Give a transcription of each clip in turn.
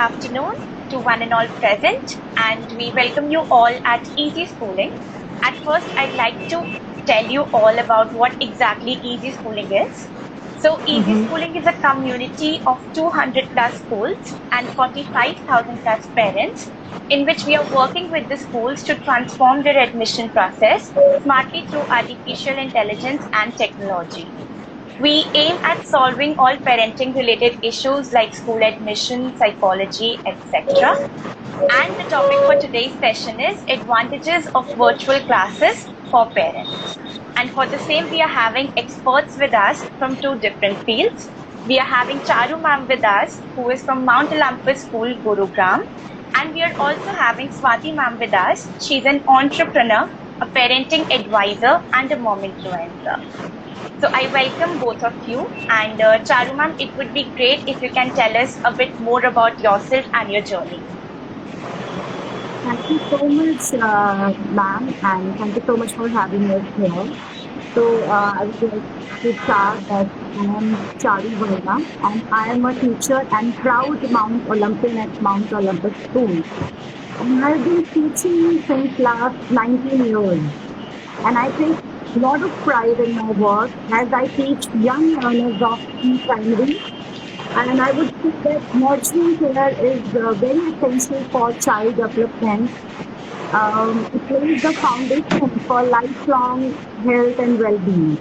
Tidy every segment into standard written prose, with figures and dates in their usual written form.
afternoon to one and all present, and we welcome you all at Easy Schooling. At first, I'd like to tell you all about what exactly Easy Schooling is. So, Easy Schooling is a community of 200 plus schools and 45,000 plus parents, in which we are working with the schools to transform their admission process smartly through artificial intelligence and technology. We aim at solving all parenting related issues like school admission, psychology, etc. And the topic for today's session is advantages of virtual classes for parents. And for the same, we are having experts with us from two different fields. We are having Charu ma'am with us, who is from Mount Olympus School, Gurugram. And we are also having Swati ma'am with us. She's an entrepreneur, a parenting advisor, and a mom influencer. So I welcome both of you, and Charu ma'am, it would be great if you can tell us a bit more about yourself and your journey. Thank you so much, ma'am, and thank you so much for having us here. So I would like to start that I am Charu Verma, and I am a teacher and proud Mount Olympian at Mount Olympus School. And I've been teaching since last 19 years, and I take a lot of pride in my work as I teach young learners of primary. And I would say that nurturing care is very essential for child development. It lays the foundation for lifelong health and well-being.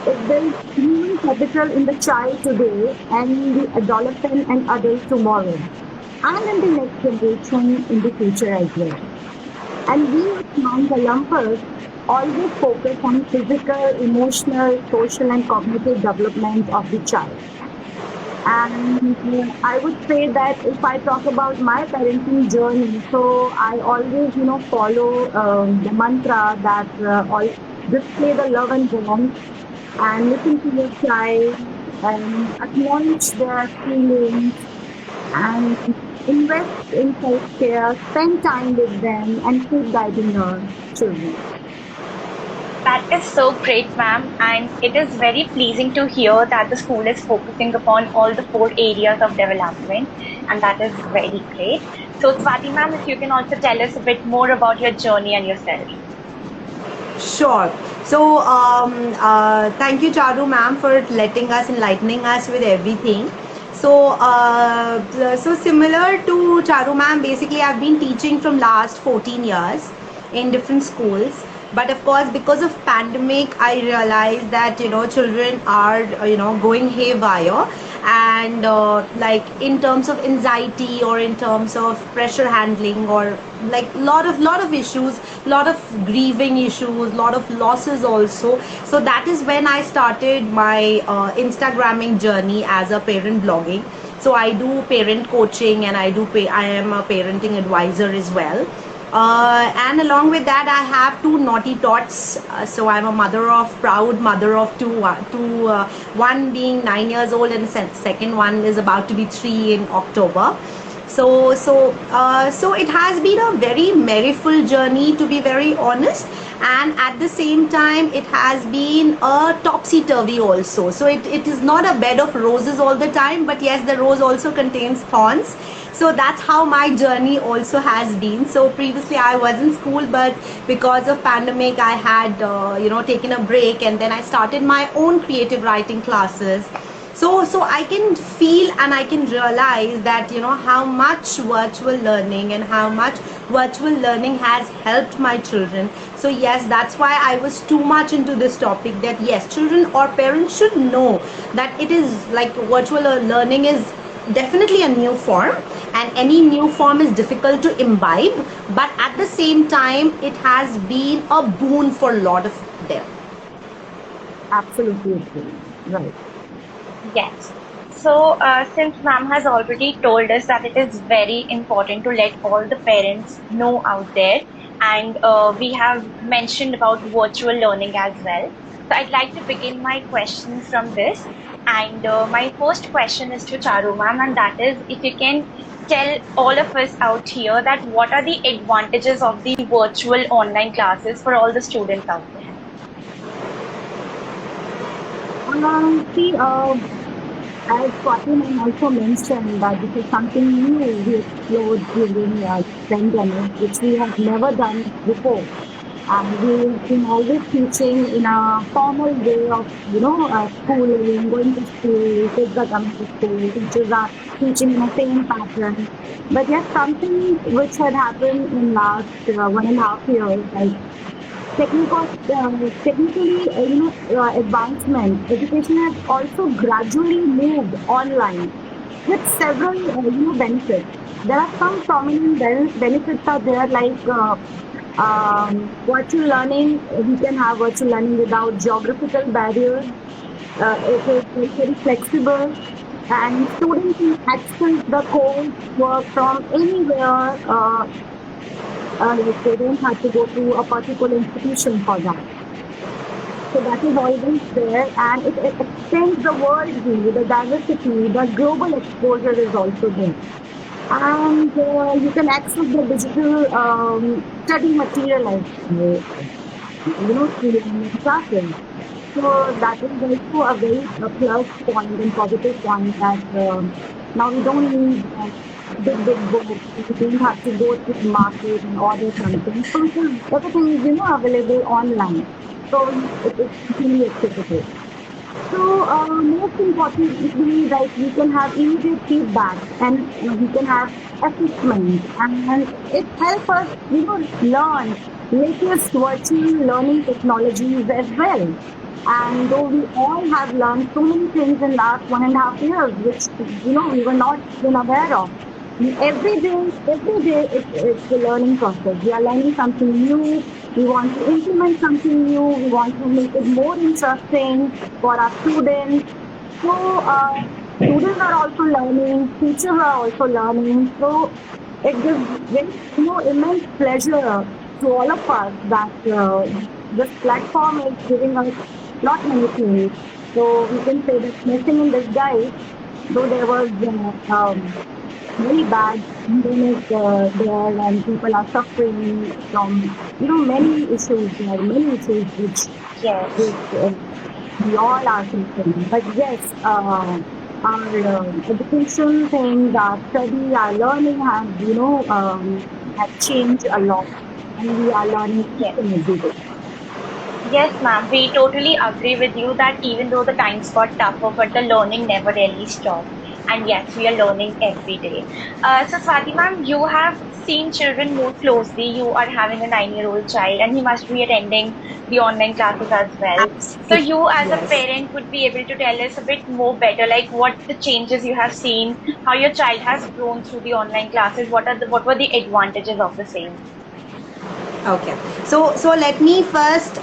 It builds human capital in the child today and in the adolescent and adult tomorrow, and in the next generation in the future as well. And we at Mount Olympus always focus on physical, emotional, social, and cognitive development of the child. And I would say that if I talk about my parenting journey, so I always, follow the mantra that all display the love and warmth and listen to your child and acknowledge their feelings and invest in self-care, spend time with them, and keep guiding your children. That is so great, ma'am, and it is very pleasing to hear that the school is focusing upon all the 4 areas of development, and that is very great. So, Swati ma'am, if you can also tell us a bit more about your journey and yourself. Sure. So, thank you, Charu ma'am, for enlightening us with everything. So, so similar to Charu ma'am, basically I've been teaching from last 14 years in different schools. But of course, because of pandemic, I realized that children are going haywire, and like in terms of anxiety or in terms of pressure handling, or like lot of issues, lot of grieving issues, lot of losses also. So that is when I started my Instagramming journey as a parent blogging. So I do parent coaching, and I am a parenting advisor as well. And along with that, I have 2 naughty tots. So I'm a proud mother of two. One being 9 years old, and the second one is about to be 3 in October. So it has been a very merryful journey, to be very honest. And at the same time, it has been a topsy-turvy also. So it is not a bed of roses all the time, but yes, the rose also contains thorns. So that's how my journey also has been. So previously I was in school, but because of pandemic, I had taken a break, and then I started my own creative writing classes. So I can feel and I can realize that how much virtual learning and how much virtual learning has helped my children. So yes, that's why I was too much into this topic, that yes, children or parents should know that it is like virtual learning is definitely a new form, and any new form is difficult to imbibe, but at the same time it has been a boon for a lot of them. Absolutely, right. Yes. So, since ma'am has already told us that it is very important to let all the parents know out there, and we have mentioned about virtual learning as well. So, I'd like to begin my questions from this. And my first question is to Charu ma'am, and that is, if you can tell all of us out here that what are the advantages of the virtual online classes for all the students out there? See, as Swatin also mentioned, that this is something new we explored during pandemic, which we have never done before. And we have been always teaching in a formal way of, schooling, going to school, kids are coming to school, teachers are teaching in the same pattern. But yet something which had happened in last 1.5 years, like technically, advancement, education has also gradually moved online with several, benefits. There are some prominent benefits are there, like virtual learning. We can have virtual learning without geographical barriers. It is very flexible, and students can access the course work from anywhere. Like they don't have to go to a particular institution for that. So that is always there, and it extends the world view, the diversity, the global exposure is also there. And you can access the digital study material as well, through online classes. So that is also a very plus point and positive point that now we don't need big books. We don't have to go to the market and order something. So everything is available online. So it's really accessible. So, most importantly, like we can have immediate feedback, and we can have assessment, and it helps us, learn latest virtual learning technologies as well. And though we all have learned so many things in last 1.5 years, which we were not even aware of. Every day it's a learning process. We are learning something new. We want to implement something new. We want to make it more interesting for our students. So students are also learning. Teachers are also learning. So it gives very, immense pleasure to all of us that this platform is giving us not many things. So we can say that blessing in disguise, though there was very bad pandemic there, and people are suffering from many issues. There are many issues Yes. which we all are facing. But yes, our education things, our study, our learning have changed a lot, and we are learning each Yes. and every day. Yes, ma'am. We totally agree with you that even though the times got tougher, but the learning never really stopped. And yes, we are learning every day. So, Swati ma'am, you have seen children more closely. You are having a 9-year-old child, and he must be attending the online classes as well. So, Absolutely. you as a Yes. parent would be able to tell us a bit more better, like what the changes you have seen, how your child has grown through the online classes. What were the advantages of the same? Okay. So let me first.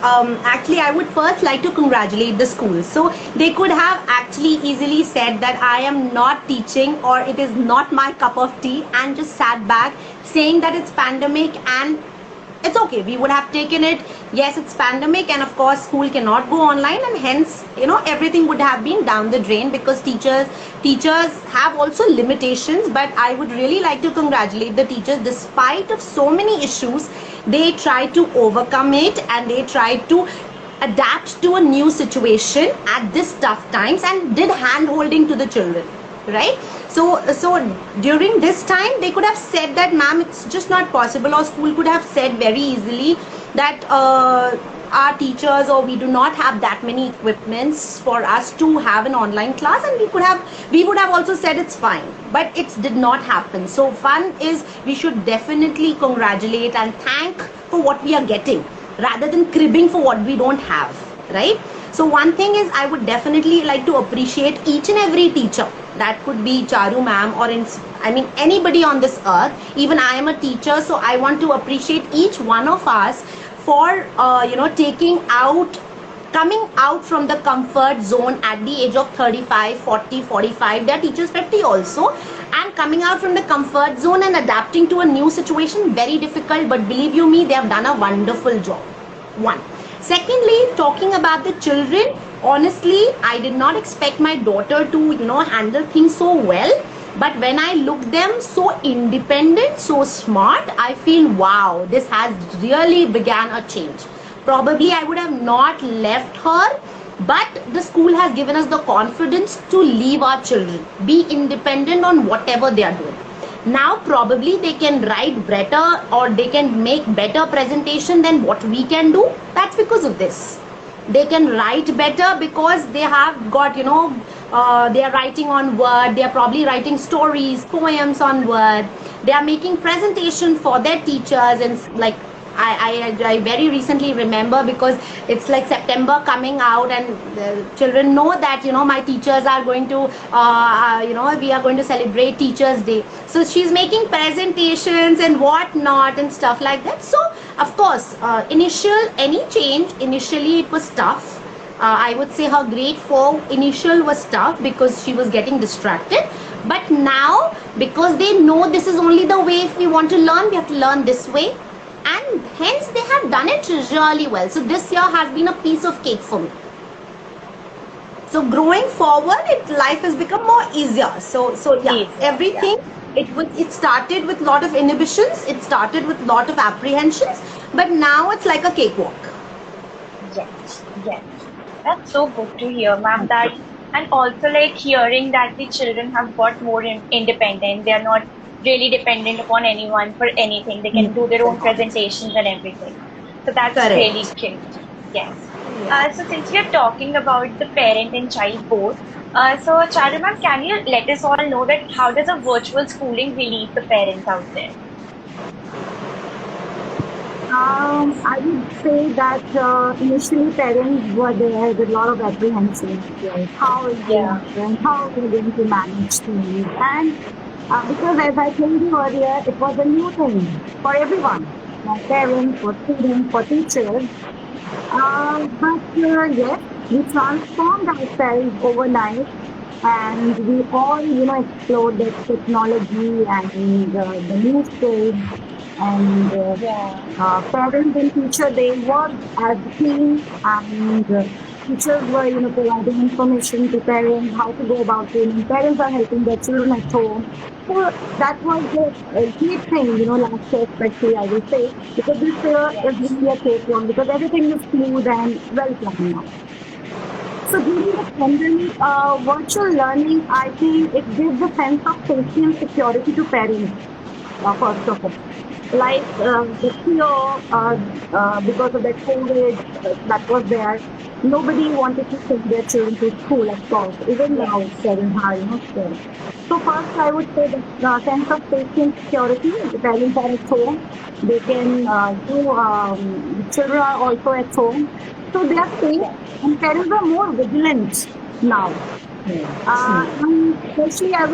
Actually, I would first like to congratulate the schools. So they could have actually easily said that I am not teaching, or it is not my cup of tea, and just sat back saying that it's pandemic and it's okay. We would have taken it. Yes, it's pandemic, and of course school cannot go online, and hence everything would have been down the drain, because teachers have also limitations. But I would really like to congratulate the teachers. Despite of so many issues, they try to overcome it, and they try to adapt to a new situation at this tough times, and did hand holding to the children, right? So during this time they could have said that, ma'am, it's just not possible, or school could have said very easily that our teachers, or we do not have that many equipments for us to have an online class, and we would have also said it's fine. But it did not happen. So one is, we should definitely congratulate and thank for what we are getting, rather than cribbing for what we don't have, right? So one thing is, I would definitely like to appreciate each and every teacher. That could be Charu ma'am, or anybody on this earth. Even I am a teacher, so I want to appreciate each one of us for coming out from the comfort zone at the age of 35, 40, 45. There are teachers 50 also, and coming out from the comfort zone and adapting to a new situation, very difficult. But believe you me, they have done a wonderful job. One. Secondly, talking about the children, honestly, I did not expect my daughter to handle things so well. But when I look them so independent, so smart, I feel, wow, this has really began a change. Probably I would have not left her, But the school has given us the confidence to leave our children, be independent on whatever they are doing. Now probably they can write better or they can make better presentation than what we can do. That's because of this. They can write better because they have got, they are writing on Word, they are probably writing stories, poems on Word, they are making presentation for their teachers. And like I very recently remember, because it's like September coming out, and the children know that my teachers are going to we are going to celebrate Teachers Day. So she's making presentations and whatnot and stuff like that. So of course, any change initially it was tough. I would say her grade 4 initial was tough because she was getting distracted. But now, because they know this is only the way, if we want to learn, we have to learn this way. And hence they have done it really well. So this year has been a piece of cake for me. So growing forward, life has become more easier. So yeah, everything. Yeah. It started with lot of inhibitions. It started with lot of apprehensions. But now it's like a cakewalk. Yes. That's so good to hear, ma'am. That, and also like hearing that the children have got more independent. They are not really dependent upon anyone for anything. They can do their own presentations and everything. So that's really cute. Yes. So since we are talking about the parent and child both, so Charu ma'am, can you let us all know that how does a virtual schooling relieve the parents out there? I would say that initially parents were there with a lot of apprehension, like how is and how are we going to manage things, and because as I told you earlier, it was a new thing for everyone, for parents, for students, for teachers. But yes, we transformed ourselves overnight, and we all, explored the technology and the new skills. And parents and teacher, they worked as a team, and teachers were, providing information to parents, how to go about training. Parents are helping their children at home. So that was a great thing, last year especially, I will say, because this year is really a great one, because everything is smooth and well planned now. So during the pandemic, virtual learning, I think it gives a sense of safety and security to parents, first of all. Like the fear because of that COVID that was there, nobody wanted to send their children to school, of course. Even now it's very hard, still. So first I would say the sense of safety and security. The parents are at home. They can the children are also at home. So they are safe, and parents are more vigilant now. And especially I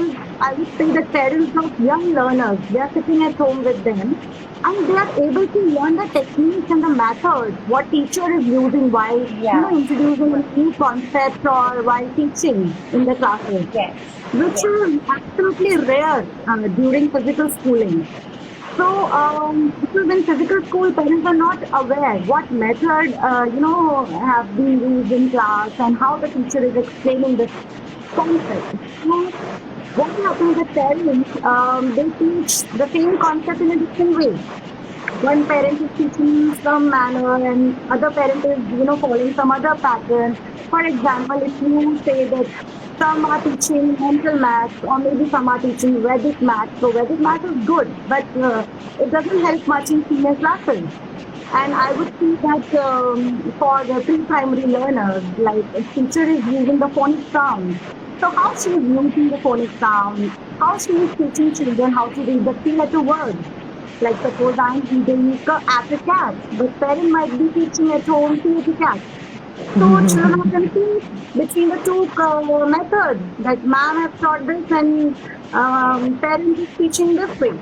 would say that parents of young learners, they are sitting at home with them, and they are able to learn the techniques and the methods what teacher is using while introducing a new concept or while teaching in the classroom, which is absolutely rare during physical schooling. So, because in physical school, parents are not aware what method, have been used in class and how the teacher is explaining this concept. So, what happens with parents, they teach the same concept in a different way. One parent is teaching some manner and other parent is, following some other pattern. For example, if you say that some are teaching mental maths or maybe some are teaching Vedic maths. So Vedic maths is good, but it doesn't help much in senior classes. And I would see that for the pre-primary learners, like a teacher is using the phonic sound. So how she is using the phonic sound, how she is teaching children how to read the three-letter words. Like suppose I am reading cat, but parent might be teaching at home cat. So children are confused between the two methods. That ma'am has taught this and parents is teaching this way.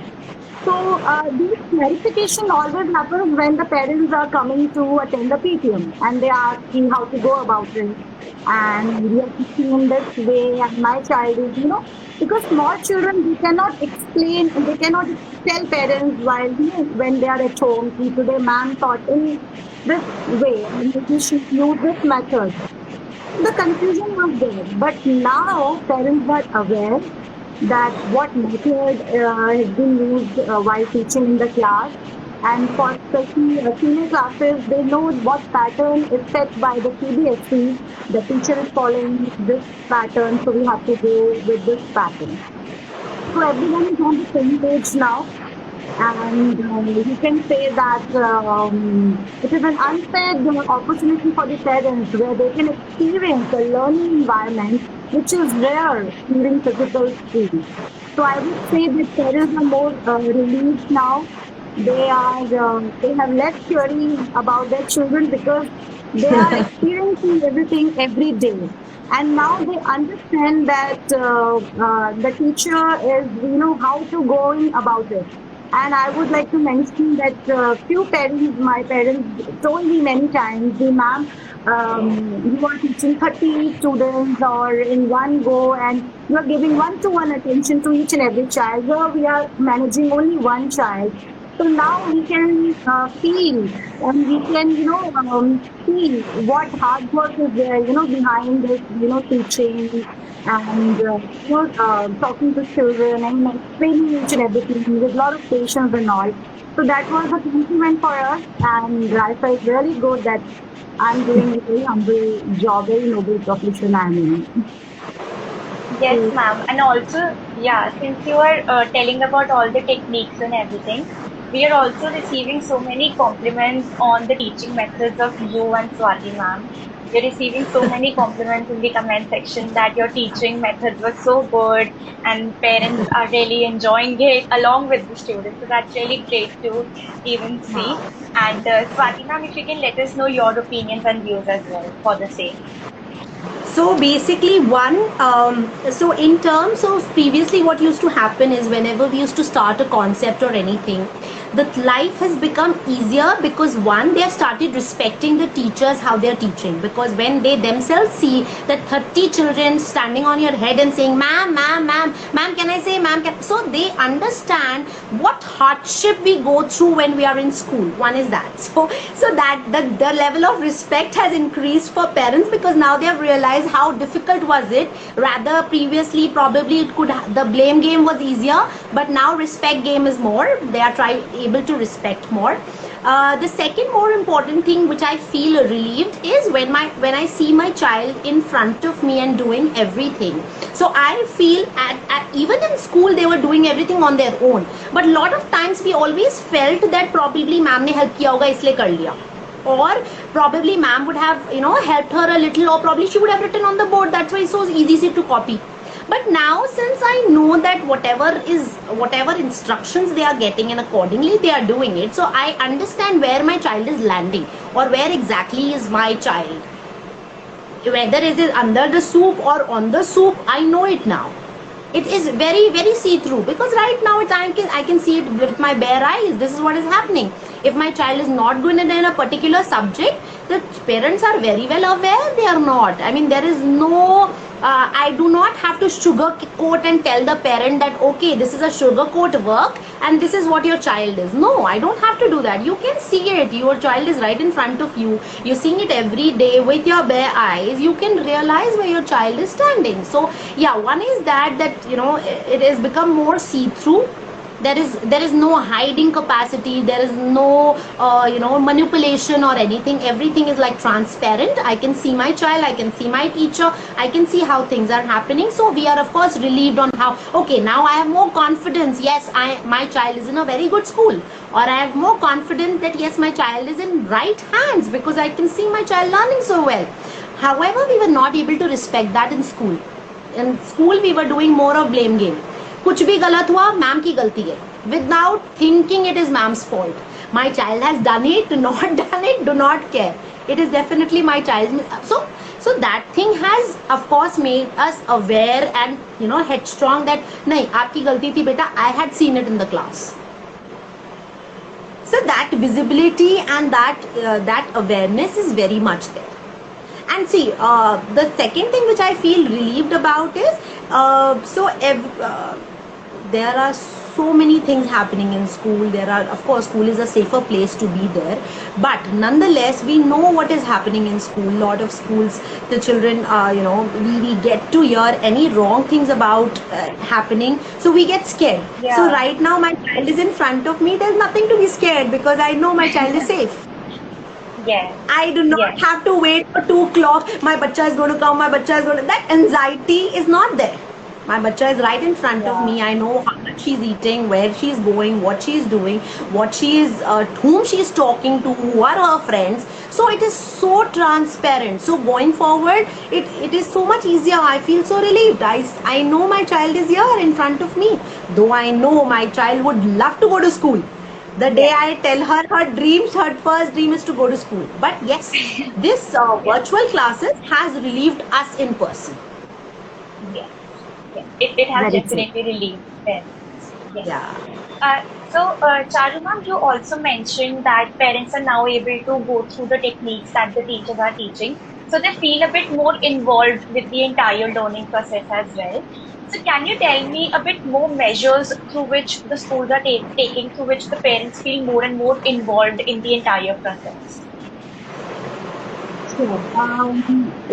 So this clarification always happens when the parents are coming to attend the PTM and they are asking how to go about it. And we are teaching in this way, and my child is, because small children, they cannot explain, they cannot tell parents while, when they are at home, today ma'am taught in this way, and we should use this method. The confusion was there, but now parents are aware that what method has been used while teaching in the class, And for especially senior classes, they know what pattern is set by the CBSE. The teacher is following this pattern, so we have to go with this pattern. So everyone is on the same page now, and you can say that it is an unfair opportunity for the parents where they can experience a learning environment which is rare during physical school. So I would say that parents are more relieved now. They have less worry about their children because they are experiencing everything every day, and now they understand that the teacher is how to go in about it. And I would like to mention that few parents, my parents told me many times, the ma'am, you are teaching 30 students or in one go, and you are giving one-to-one attention to each and every child. Here we are managing only one child. So now we can feel, and we can, see what hard work is there, behind this, teaching and, talking to children and explaining each and everything with a lot of patience and all. So that was a compliment for us, and I felt really good that I'm doing a very humble job, very noble profession I'm in. Yes, ma'am. And also, yeah, since you are telling about all the techniques and everything, we are also receiving so many compliments on the teaching methods of you and Swati, ma'am. We're receiving so many compliments in the comment section that your teaching methods were so good and parents are really enjoying it along with the students. So that's really great to even see. And Swati, ma'am, if you can let us know your opinions and views as well for the same. So basically, so in terms of previously, what used to happen is whenever we used to start a concept or anything, the life has become easier because one, they have started respecting the teachers, how they are teaching. Because when they themselves see that 30 children standing on your head and saying, ma'am, ma'am, ma'am, ma'am, can I say, ma'am, can, so they understand what hardship we go through when we are in school. One is that. So that the level of respect has increased for parents because now they have realized how difficult was it. Rather previously probably the blame game was easier, but now respect game is more. They are able to respect more. The second more important thing which I feel relieved is when I see my child in front of me and doing everything. So I feel at even in school they were doing everything on their own, but a lot of times we always felt that probably ma'am ne help kiya hoga isliye kar liya, or probably ma'am would have helped her a little, or probably she would have written on the board, that's why it's so easy to copy. But now since I know that whatever instructions they are getting and accordingly they are doing it, so I understand where my child is landing or where exactly is my child, whether it is under the soup or on the soup. I know it now. It is very very see-through because right now I can see it with my bare eyes. This is what is happening. If my child is not good in a particular subject, the parents are very well aware they are not. I mean, there is no I do not have to sugarcoat and tell the parent that okay, this is a sugarcoat work and this is what your child is. No, I don't have to do that. You can see it. Your child is right in front of you. You're seeing it every day with your bare eyes. You can realize where your child is standing. So yeah, one is that it has become more see-through. There is no hiding capacity. There is no manipulation or anything. Everything is like transparent. I can see my child, I can see my teacher, I can see how things are happening. So we are of course relieved on how, okay, now I have more confidence. Yes, my child is in a very good school, or I have more confidence that yes, my child is in right hands because I can see my child learning so well. However, we were not able to respect that in school. In school we were doing more of blame game. कुछ भी गलत हुआ, ma'am की गलती है, without thinking it is ma'am's fault. My child has done it, not done it, do not care. It is definitely my child's. So that thing has of course made us aware and headstrong that नहीं, आपकी गलती थी बेटा. I had seen it in the class. So that visibility and that awareness is very much there. And see, the second thing which I feel relieved about is there are so many things happening in school. There are, of course, school is a safer place to be there, but nonetheless we know what is happening in school. Lot of schools, the children, we get to hear any wrong things about happening, so we get scared. So Yeah. right now my child is in front of me, there's nothing to be scared because I know my child is safe. Yes. I do not Yes. have to wait for 2 o'clock. My bacha is going to come. My bacha is going to. That anxiety is not there. My bacha is right in front of Yeah. me. I know how much she's eating, where she's going, what she's doing, what she is, whom she's talking to, who are her friends. So it is so transparent. So going forward, it is so much easier. I feel so relieved. I know my child is here in front of me. Though I know my child would love to go to school. The day Yes. I tell her her first dream is to go to school. But yes, this Yes. virtual classes has relieved us in person. Yes. Yes. It has Very true. definitely relieved parents. Yes. Yeah. Charu ma'am, you also mentioned that parents are now able to go through the techniques that the teachers are teaching. So they feel a bit more involved with the entire learning process as well. So can you tell me a bit more measures through which the schools are taking, through which the parents feel more and more involved in the entire process? Sure.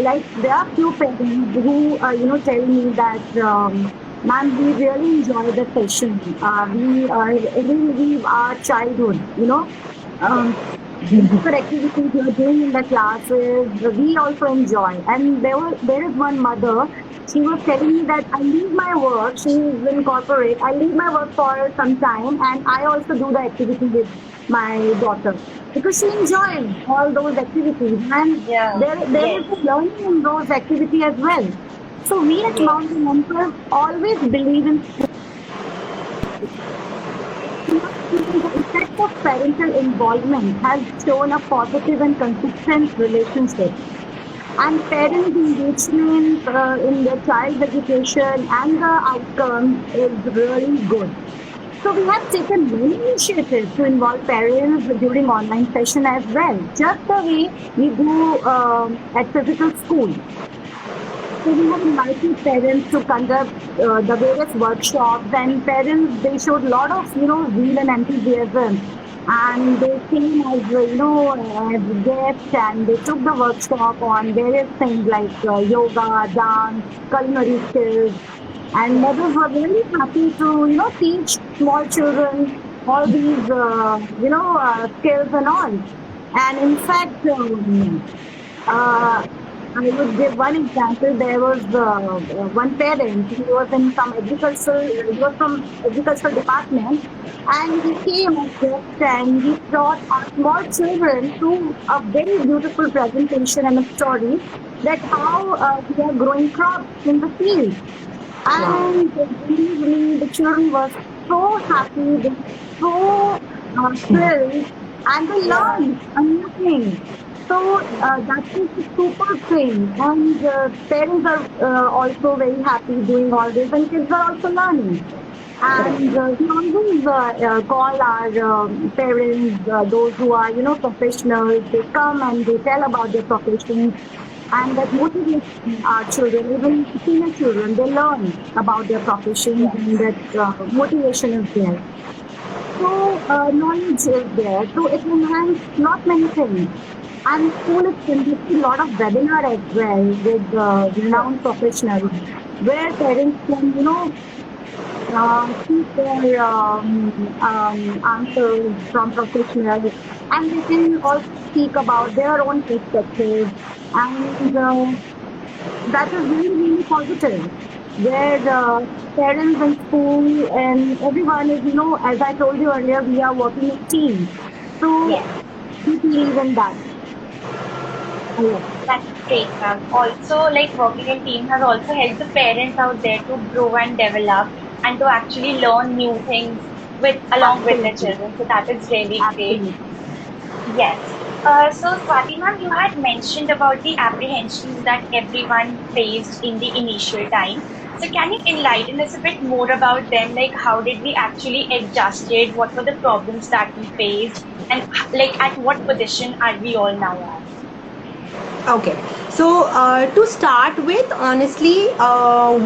Like there are few parents who, tell me that, ma'am, we really enjoy the session. We relive our childhood, Yes. Um, whatever activities you're doing in the classes, we also enjoy. And there is one mother, she was telling me that I leave my work, she is in corporate, I leave my work for some time and I also do the activity with my daughter because she enjoys all those activities and Yeah. there Yes. is a learning in those activities as well. So we at Yes. Mountain Emperor always believe in the effect of parental involvement has shown a positive and consistent relationship. And parents' Yes. engagement in their child's education and the outcome is really good. So we have taken many initiatives to involve parents during online session as well, just the way we do at physical school. So we have invited parents to conduct the various workshops, and parents they showed a lot of zeal and enthusiasm, and they came as as guests, and they took the workshop on various things like yoga, dance, culinary skills, and mothers were really happy to teach small children all these skills and all. And in fact, uh, I would give one example. There was one parent. He was in some agricultural. He was from agricultural department, and he came as guest and he taught our small children through a very beautiful presentation and a story that how we are growing crops in the field. Wow. And believe me, the children were so happy, they were so thrilled, and they Yeah. learned a new thing. So that is a super thing, and parents are also very happy doing all this, and kids are also learning. And we always call our parents, those who are professionals. They come and they tell about their professions, and that motivates our children, even senior children. They learn about their professions, Yes. and that motivation is there. So knowledge is there. So it enhances not many things. And school is conducting a lot of webinar as well with Yes. renowned professionals, where parents can seek their answers from professionals, and they can also speak about their own perspectives, and that is really really positive. Where the parents and school and everyone is, as I told you earlier, we are working in team. So Yes. we believe in that a lot. That's great, ma'am. Also, like working in team has also helped the parents out there to grow and develop and to actually learn new things with along with their Absolutely, children. So that is really great. absolutely. Yes. So Swati ma'am, you had mentioned about the apprehensions that everyone faced in the initial time. So can you enlighten us a bit more about them? Like how did we actually adjust it? What were the problems that we faced? And like at what position are we all now at? Okay. So to start with, honestly,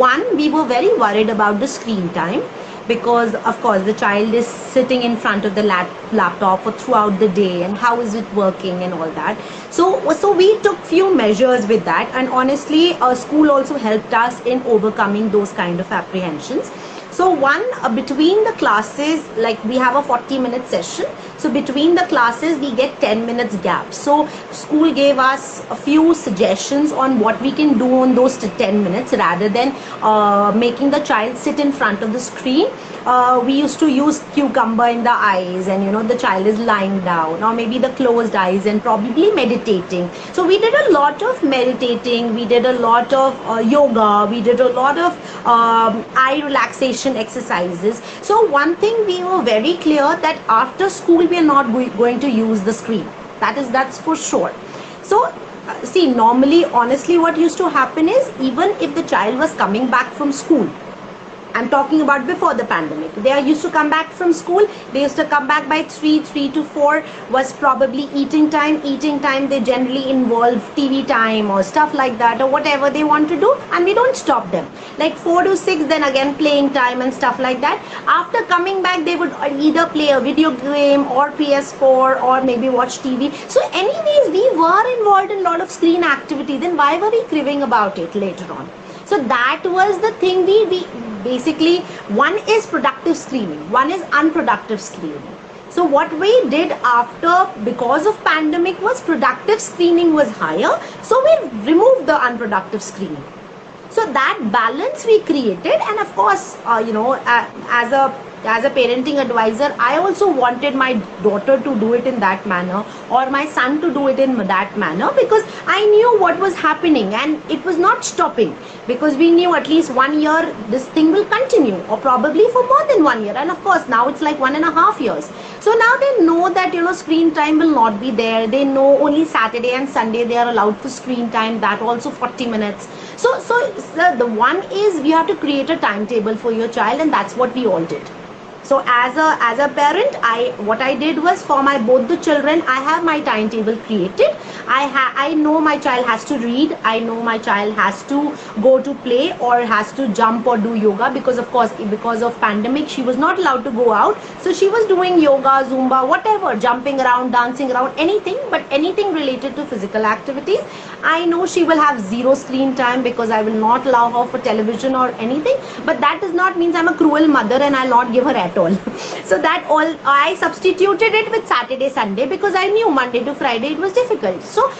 one, we were very worried about the screen time. because of course the child is sitting in front of the laptop for throughout the day, and how is it working and all that. So we took few measures with that, and honestly school also helped us in overcoming those kind of apprehensions. So one, between the classes, like we have a 40-minute session. So between the classes, we get 10 minutes gap. So school gave us a few suggestions on what we can do on those 10 minutes, rather than making the child sit in front of the screen. We used to use cucumber in the eyes, and the child is lying down, or maybe the closed eyes, and probably meditating. So we did a lot of meditating, we did a lot of yoga, we did a lot of eye relaxation exercises. So one thing we were very clear, that after school we are not going to use the screen. That's for sure. So see, normally, honestly, what used to happen is, even if the child was coming back from school, I'm talking about before the pandemic, they used to come back from school, they used to come back by 3 to 4 was probably eating time. They generally involve TV time or stuff like that, or whatever they want to do, and we don't stop them. Like 4 to 6, then again playing time and stuff like that. After coming back, they would either play a video game or PS4, or maybe watch TV. So anyways, we were involved in a lot of screen activity. Then why were we criving about it later on? So that was the thing. We basically, one is productive screening, one is unproductive screening. So what we did after, because of pandemic, was productive screening was higher, so we removed the unproductive screening. So that balance we created, and of course, as a parenting advisor, I also wanted my daughter to do it in that manner, or my son to do it in that manner, because I knew what was happening, and it was not stopping, because we knew at least 1 year this thing will continue, or probably for more than 1 year. And of course now it's like 1.5 years. So now they know that screen time will not be there. They know only Saturday and Sunday they are allowed for screen time, that also 40 minutes. So the one is, we have to create a timetable for your child, and that's what we all did. So as a parent, what I did was, for my both the children, I have my timetable created. I know my child has to read. I know my child has to go to play, or has to jump or do yoga, because of course, because of pandemic, she was not allowed to go out. So she was doing yoga, Zumba, whatever, jumping around, dancing around, anything, but anything related to physical activities. I know she will have zero screen time, because I will not allow her for television or anything. But that does not mean I'm a cruel mother and I'll not give her at all. So that all, I substituted it with Saturday, Sunday, because I knew Monday to Friday it was difficult. So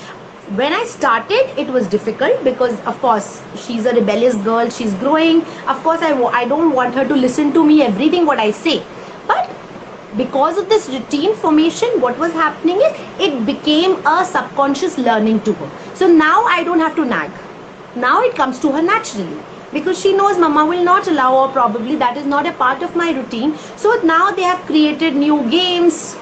when I started, it was difficult, because of course she's a rebellious girl, she's growing. Of course I don't want her to listen to me everything what I say, but because of this routine formation, what was happening is, it became a subconscious learning to her. So now I don't have to nag. Now it comes to her naturally, because she knows mama will not allow, or probably that is not a part of my routine. So now they have created new games,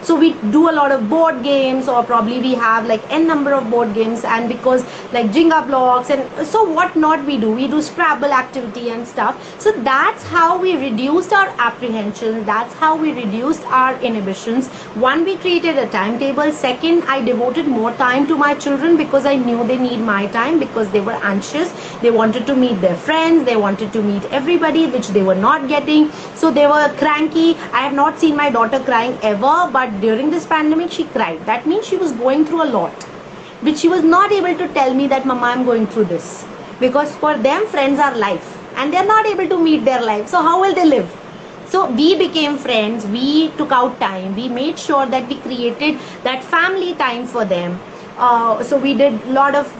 so we do a lot of board games, or probably we have like n number of board games, and because like Jenga blocks, and so what not we do Scrabble activity and stuff. So that's how we reduced our apprehensions, that's how we reduced our inhibitions. One, we created a timetable. Second, I devoted more time to my children, because I knew they need my time, because they were anxious, they wanted to meet their friends, they wanted to meet everybody, which they were not getting. So they were cranky. I have not seen my daughter crying ever, but during this pandemic she cried. That means she was going through a lot, which she was not able to tell me that mama, I'm going through this, because for them friends are life, and they're not able to meet their life, so how will they live? So we became friends, we took out time, we made sure that we created that family time for them. So we did a lot of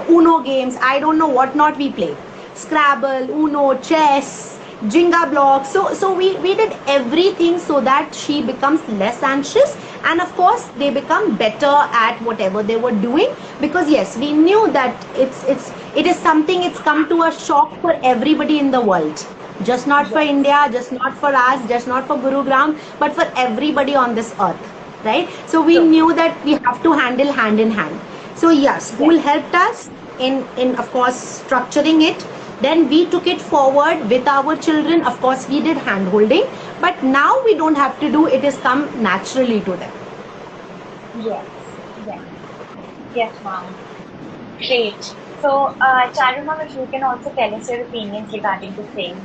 Uno games. I don't know what not we played. Scrabble, Uno, chess, Jenga blocks. So we did everything so that she becomes less anxious, and of course they become better at whatever they were doing, because yes, we knew that it is something, it's come to a shock for everybody in the world. Just not for India, just not for us, just not for Gurugram, but for everybody on this earth. Right? So we knew that we have to handle hand in hand. So yes, school helped us in of course structuring it. Then we took it forward with our children. Of course we did hand holding, but now we don't have to do it, has come naturally to them. Yes, yes, yes, ma'am. Great. So, Charu ma'am, if you can also tell us your opinions regarding the same.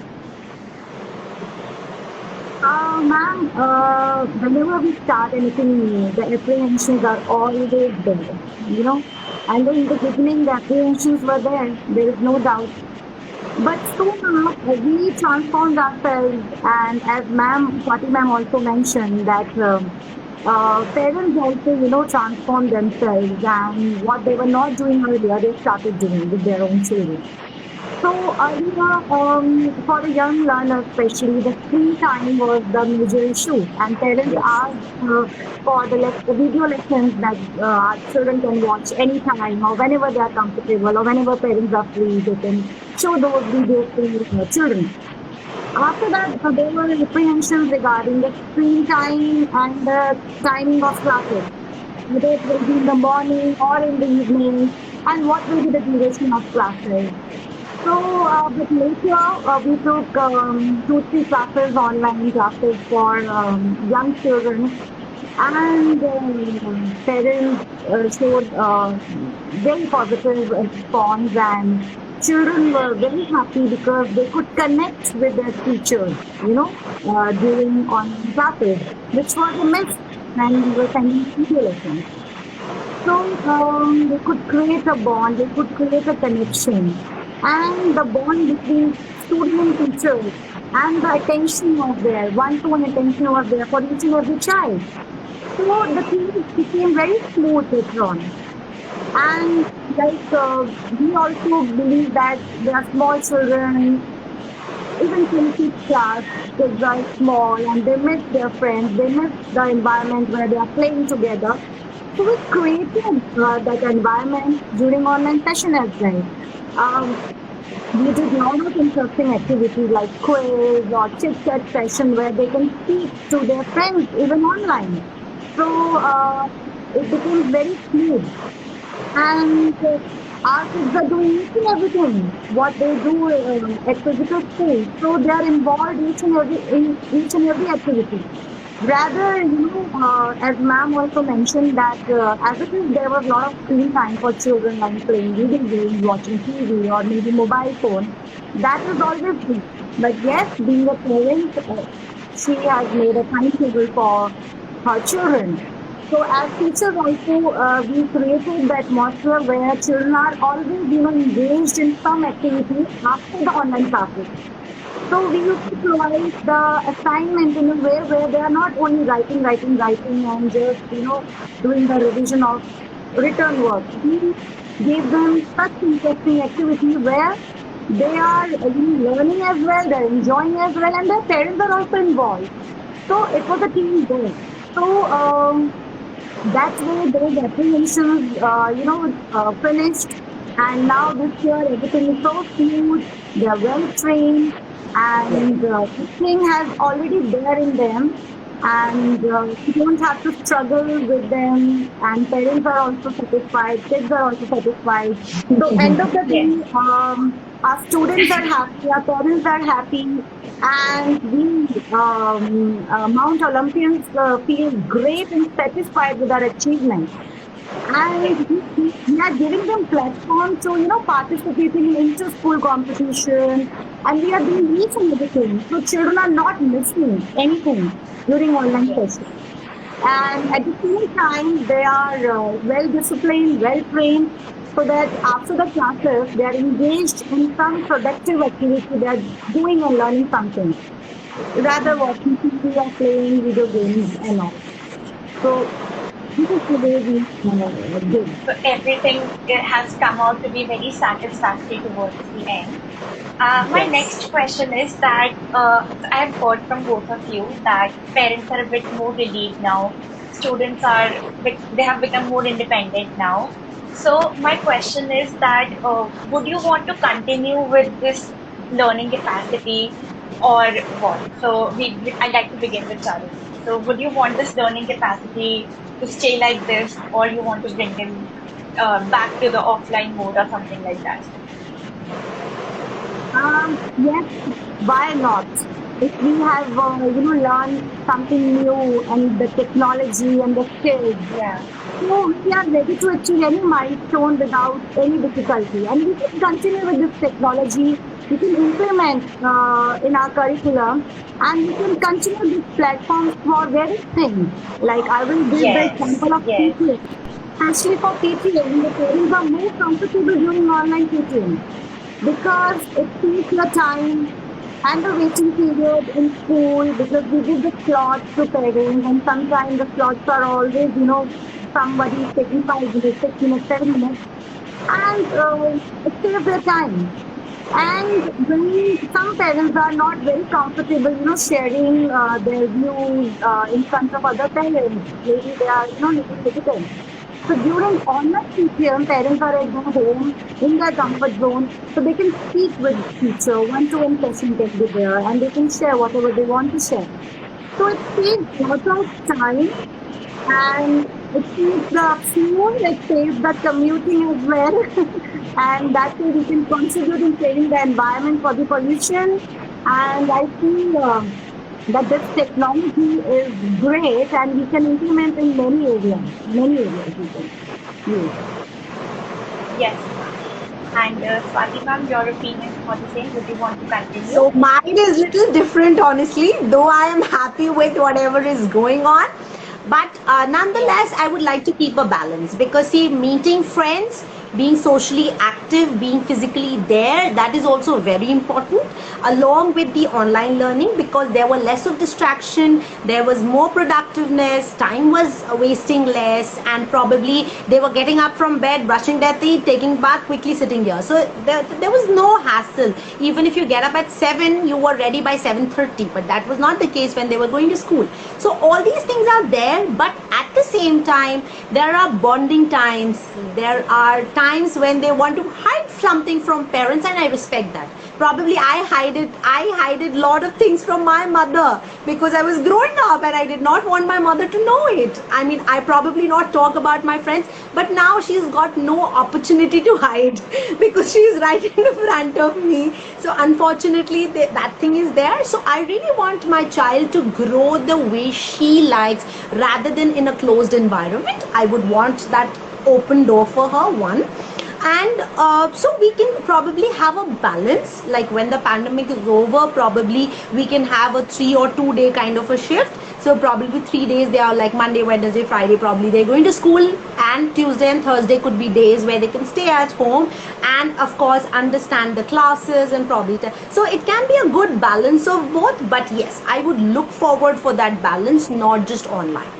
Ma'am, whenever we start anything new, the apprehensions are always there, you know. And in the beginning, the apprehensions were there is no doubt. But soon we transformed ourselves, and as ma'am, Swati ma'am also mentioned that parents also, transformed themselves, and what they were not doing earlier, they started doing with their own children. So earlier, for the young learner especially, the screen time was the major issue, and parents Yes. asked for the video lessons that our children can watch anytime or whenever they are comfortable or whenever parents are free, they can show those videos to children. After that, there were apprehensions regarding the screen time and the timing of classes, whether it will be in the morning or in the evening, and what will be the duration of classes. So, but later we took 2, 3 classes, online classes for young children, and parents showed very positive response, and children were very happy because they could connect with their teachers, during online classes, which was a miss when we were sending video lessons. So they could create a bond, they could create a connection, and the bond between student and teachers, and the attention was there, one-to-one attention was there for each and every child. So the things became very smooth later on. And like we also believe that there are small children, even till fifth class, kids are small and they miss their friends, they miss the environment where they are playing together. So we created that environment during online session as well. Um, we did lot of interesting activities like quiz or chit chat session where they can speak to their friends even online. So it became very smooth, and our kids are doing each and everything what they do at physical school. So they are involved in each and every activity. Rather, as ma'am also mentioned that as it is, there was a lot of screen time for children like playing video games, watching TV, or maybe mobile phone. That is always good. But yes, being a parent, she has made a timetable for her children. So as teachers also, we created the atmosphere where children are always, engaged in some activity after the online classes. So we used to provide the assignment in a way where they are not only writing, and just, doing the revision of written work. We gave them such interesting activity where they are learning as well, they're enjoying as well, and their parents are also involved. So it was a team game. So that way those apprehensions, finished. And now this year everything is so smooth. They are well trained, and everything has already there in them. And you don't have to struggle with them. And parents are also satisfied. Kids are also satisfied. So end of the Yes. day, our students are happy. Our parents are happy. And we Mount Olympians feel great and satisfied with our achievements. And we are giving them platform to, participating in inter-school competition, and we are doing each and everything. So children are not missing anything during online Yes. sessions. And at the same time, they are well disciplined, well trained, so that after the classes, they are engaged in some productive activity. They are doing and learning something, rather watching TV or playing video games and all. So this is the way we do. So everything has come out to be very satisfactory towards the end. My Yes. next question is that I have heard from both of you that parents are a bit more relieved now. Students are they have become more independent now. So my question is that would you want to continue with this learning capacity or what? So I'd like to begin with Charu. So would you want this learning capacity to stay like this, or you want to bring them back to the offline mode or something like that? Yes, why not? If we have, learned something new and the technology and the skills, Yeah. so we are ready to achieve any milestone without any difficulty. And we can continue with this technology we can implement in our curriculum, and we can continue these platforms for various things. Like I will give the Yes, example of yes, PTA. Especially for PTA, the parents are more comfortable during online PTA because it saves your time and the waiting period in school, because we give the slots to parents, and sometimes the slots are always, somebody is taking 5 minutes, 6 minutes, 7 minutes, and it saves their time. And when some parents are not very comfortable, sharing their views in front of other parents, maybe they are, little hesitant. So during online PTM, parents are at their home in their comfort zone, so they can speak with teacher. One-to-one session can be there, and they can share whatever they want to share. So it saves lots of time, and it saves the fuel, it saves the commuting as well. And that way we can contribute in saving the environment for the pollution. And I feel that this technology is great, and we can implement in many areas. Many areas we can use. yes, ma'am. And Swati ma'am, your opinion for the same? Would you want to continue? So mine is little different, honestly. Though I am happy with whatever is going on, but Yes, nonetheless, I would like to keep a balance because see, meeting friends, being socially active, being physically there, that is also very important. Along with the online learning, because there were less of distraction, there was more productiveness, time was wasting less, and probably they were getting up from bed, brushing their teeth, taking bath, quickly sitting here. So there was no hassle. Even if you get up at 7, you were ready by 7:30, but that was not the case when they were going to school. So all these things are there, but at the same time, there are bonding times. There are times when they want to hide something from parents, and I respect that. Probably I hided lot of things from my mother because I was growing up and I did not want my mother to know it. I mean, I probably not talk about my friends, but now she's got no opportunity to hide because she's right in front of me. So unfortunately, that thing is there. So I really want my child to grow the way she likes rather than in a closed environment. I would want that open door for her, one. And so we can probably have a balance, like when the pandemic is over, probably we can have a 3 or 2 day kind of a shift. So probably 3 days they are like Monday, Wednesday, Friday, probably they're going to school, and Tuesday and Thursday could be days where they can stay at home and of course understand the classes and probably so it can be a good balance of both. But yes, I would look forward for that balance, not just online.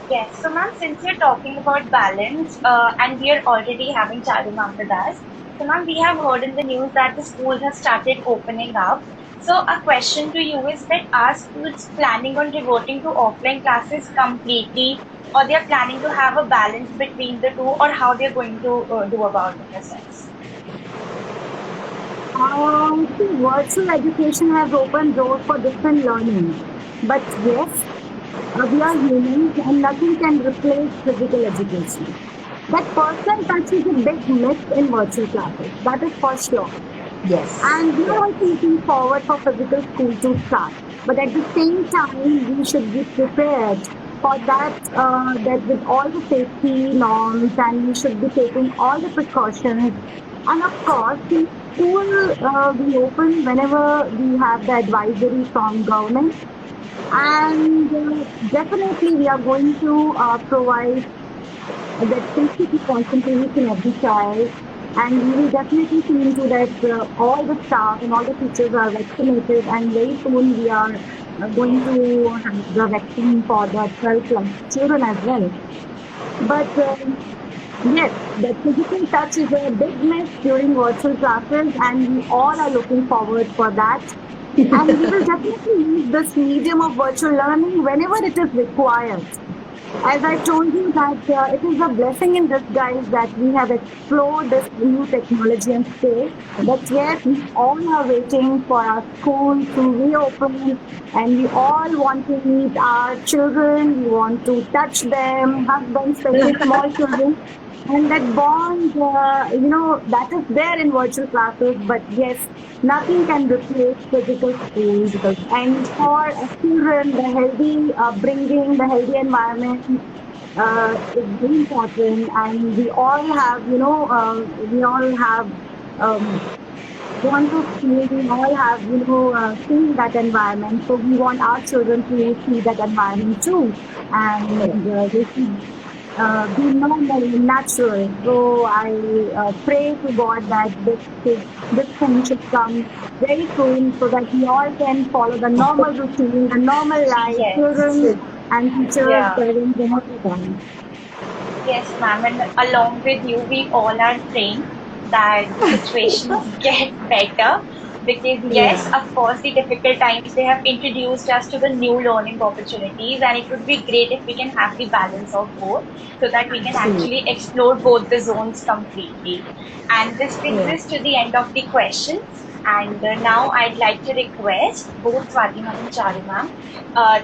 yes. So ma'am, since you're talking about balance, and we are already having Charu ma'am with us, so ma'am, we have heard in the news that the schools have started opening up. So a question to you is that are schools planning on reverting to offline classes completely, or they are planning to have a balance between the two, or how they're going to do about it in a sense? See, virtual education has opened doors for different learning. But yes, we are humans and nothing can replace physical education. That personal touch is a big myth in virtual classes. That is for sure. Yes, And we are yes. also looking forward for physical school to start. But at the same time, we should be prepared for that, that with all the safety norms, and we should be taking all the precautions. And of course, the school will open whenever we have the advisory from government. And definitely we are going to provide that safety precaution to each and every child. And we will definitely see into that all the staff and all the teachers are vaccinated, and very soon we are going to have the vaccine for the 12 plus children as well. But yes, the physical touch is a big miss during virtual classes, and we all are looking forward for that. And we will definitely use this medium of virtual learning whenever it is required. As I told you that it is a blessing in disguise that we have explored this new technology and space. But yes, we all are waiting for our school to reopen, and we all want to meet our children. We want to touch them, hug them, especially small children. And that bond, that is there in virtual classes. But yes, nothing can replace physical school. Physical. And for children, the healthy upbringing, the healthy environment is very important. And we all have, we all have want to see, we all have, seen that environment. So we want our children to see that environment too. And they should be normal and natural. So I pray to God that this thing should come very soon so that we all can follow the normal routine, the normal life, Yes. children and teachers, Yeah. parents, and everyone. Yes, ma'am. And along with you, we all are praying that the situations get better. Because yes, Yeah. of course, the difficult times they have introduced us to the new learning opportunities, and it would be great if we can have the balance of both, so that we can actually Absolutely. explore both the zones completely. And this brings Yeah. us to the end of the questions. And now I'd like to request both Swati ma'am and Charu ma'am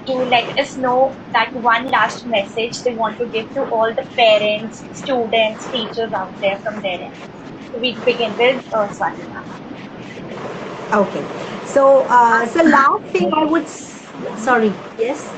to let us know that one last message they want to give to all the parents, students, teachers out there from their end. So we begin with Swati ma'am. Okay. So, so last thing I would, sorry, yes.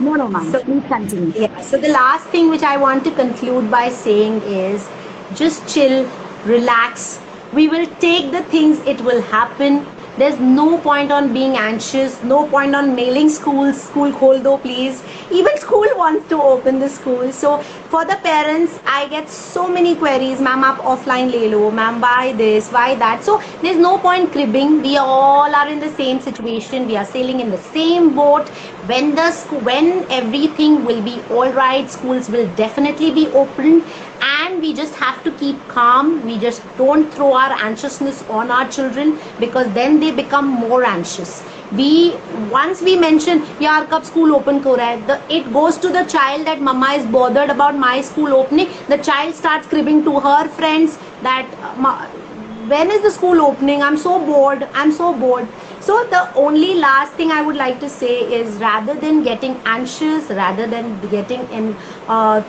No, no, ma'am. So, Please continue. yeah, so the last thing which I want to conclude by saying is just chill, relax. We will take the things, it will happen. There's no point on being anxious, no point on mailing schools, school khol do please. Even school wants to open the school. So for the parents, I get so many queries, ma'am, aap offline le lo, ma'am, why this, why that. So there's no point cribbing. We all are in the same situation. We are sailing in the same boat. When everything will be all right, schools will definitely be opened, and we just have to keep calm. We just don't throw our anxiousness on our children, because then they become more anxious. We Once we mention yaar kab school open ho raha hai, it goes to the child that mama is bothered about my school opening. The child starts cribbing to her friends that when is the school opening, I'm so bored. So the only last thing I would like to say is, rather than getting anxious, rather than getting in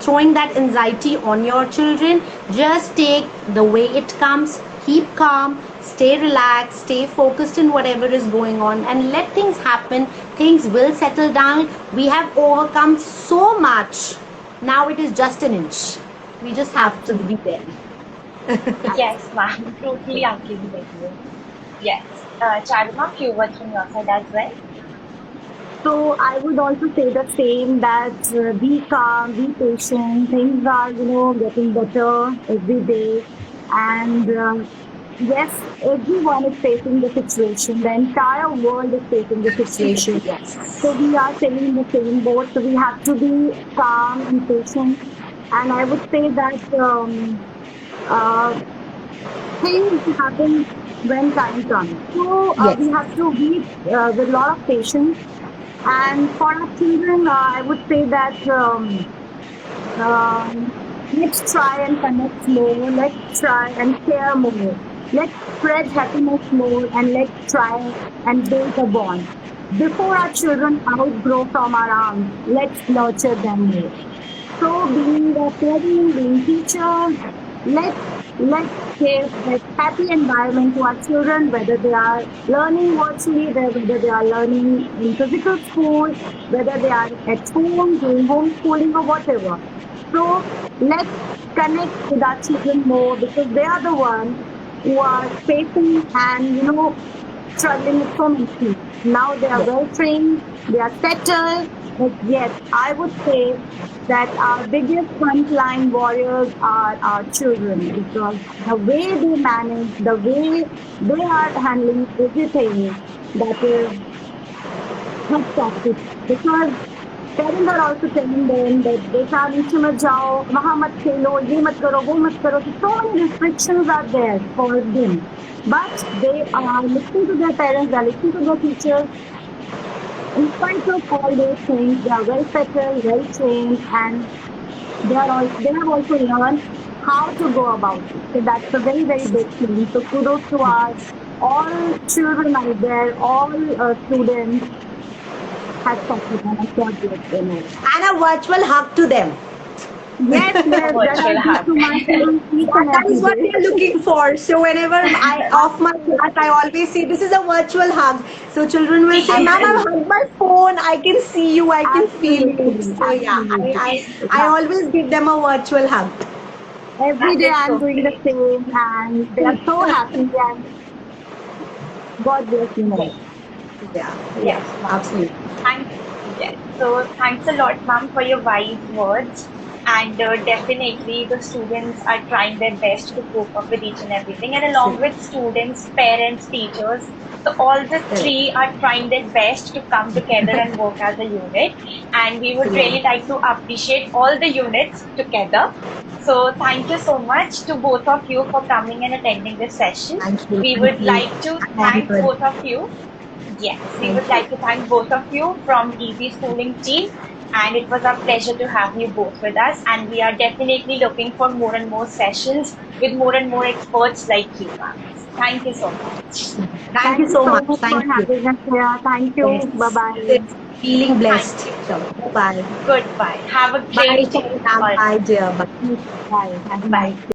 throwing that anxiety on your children, just take the way it comes, keep calm, stay relaxed, stay focused in whatever is going on, and let things happen. Things will settle down. We have overcome so much. Now it is just an inch. We just have to be there. Yes, ma'am. Totally agree with you. Yes. Charu ma'am, few words from your side as well. So I would also say the same, that be calm, be patient. Things are, getting better every day. And yes, everyone is facing the situation. The entire world is facing the situation. So Yes. we are sailing in the same boat. So we have to be calm and patient. And I would say that uh, things happen when time comes. So Yes. we have to be with a lot of patience. And for our children, I would say that let's try and connect more. Let's try and share more. Let's spread happiness more, and let's try and build a bond. Before our children outgrow from our arms, let's nurture them more. So, being a parent, being teachers, let's let's give a happy environment to our children, whether they are learning virtually, whether they are learning in physical school, whether they are at home doing homeschooling or whatever. So let's connect with our children more, because they are the ones who are facing and struggling with so many things. Now they are Yes. well trained, they are settled, but yes, I would say that our biggest frontline warriors are our children, because the way they manage, the way they are handling everything, that is hats off to, because parents are also telling them that बेटा नीचे मत जाओ, वहाँ मत खेलो, ये मत करो, वो मत करो. So many restrictions are there for them, but they are listening to their parents, they are listening to their teachers. In spite of all those things, they are well settled, well trained, and they have also learned how to go about it. So that's a very, very big thing. So kudos to our all children out there, all students. Hats off to them. I can't do it enough. And a virtual hug to them. Yes, A yes, that I virtual do hug. to my children each and That every is what we day. are looking for. So whenever I off my class, I always say this is a virtual hug. So children will say, "Ma'am, I've Absolutely, hugged my phone. I can see you. I can feel you." absolutely, So yeah, absolutely. I Yeah. always give them a virtual hug. Every That day is I'm so doing the great. same, and they are so happy. And God bless you, Yes. ma'am. Yeah, yeah, Yes, ma'am. absolutely. Thank yes. So thanks a lot, ma'am, for your wise words. And definitely, the students are trying their best to cope up with each and everything. And along Absolutely. with students, parents, teachers, so all the Correct. three are trying their best to come together and work as a unit. And we would Yeah. really like to appreciate all the units together. So thank you so much to both of you for coming and attending this session. Thank you. We Thank would you. like to And thank both of you. Yes, we thank would you. like to thank both of you from Easy Schooling team, and it was our pleasure to have you both with us. And we are definitely looking for more and more sessions with more and more experts like you, ma'am. Thank you so much. Thank you Thank you so so much. much for Thank you. having us here. Thank you. Bye Yes. bye. It's feeling Thank blessed. you. So, bye. Goodbye. Have a Bye, great day. Sharina. All right. Bye, dear. Bye. Bye. Have a Bye. nice day.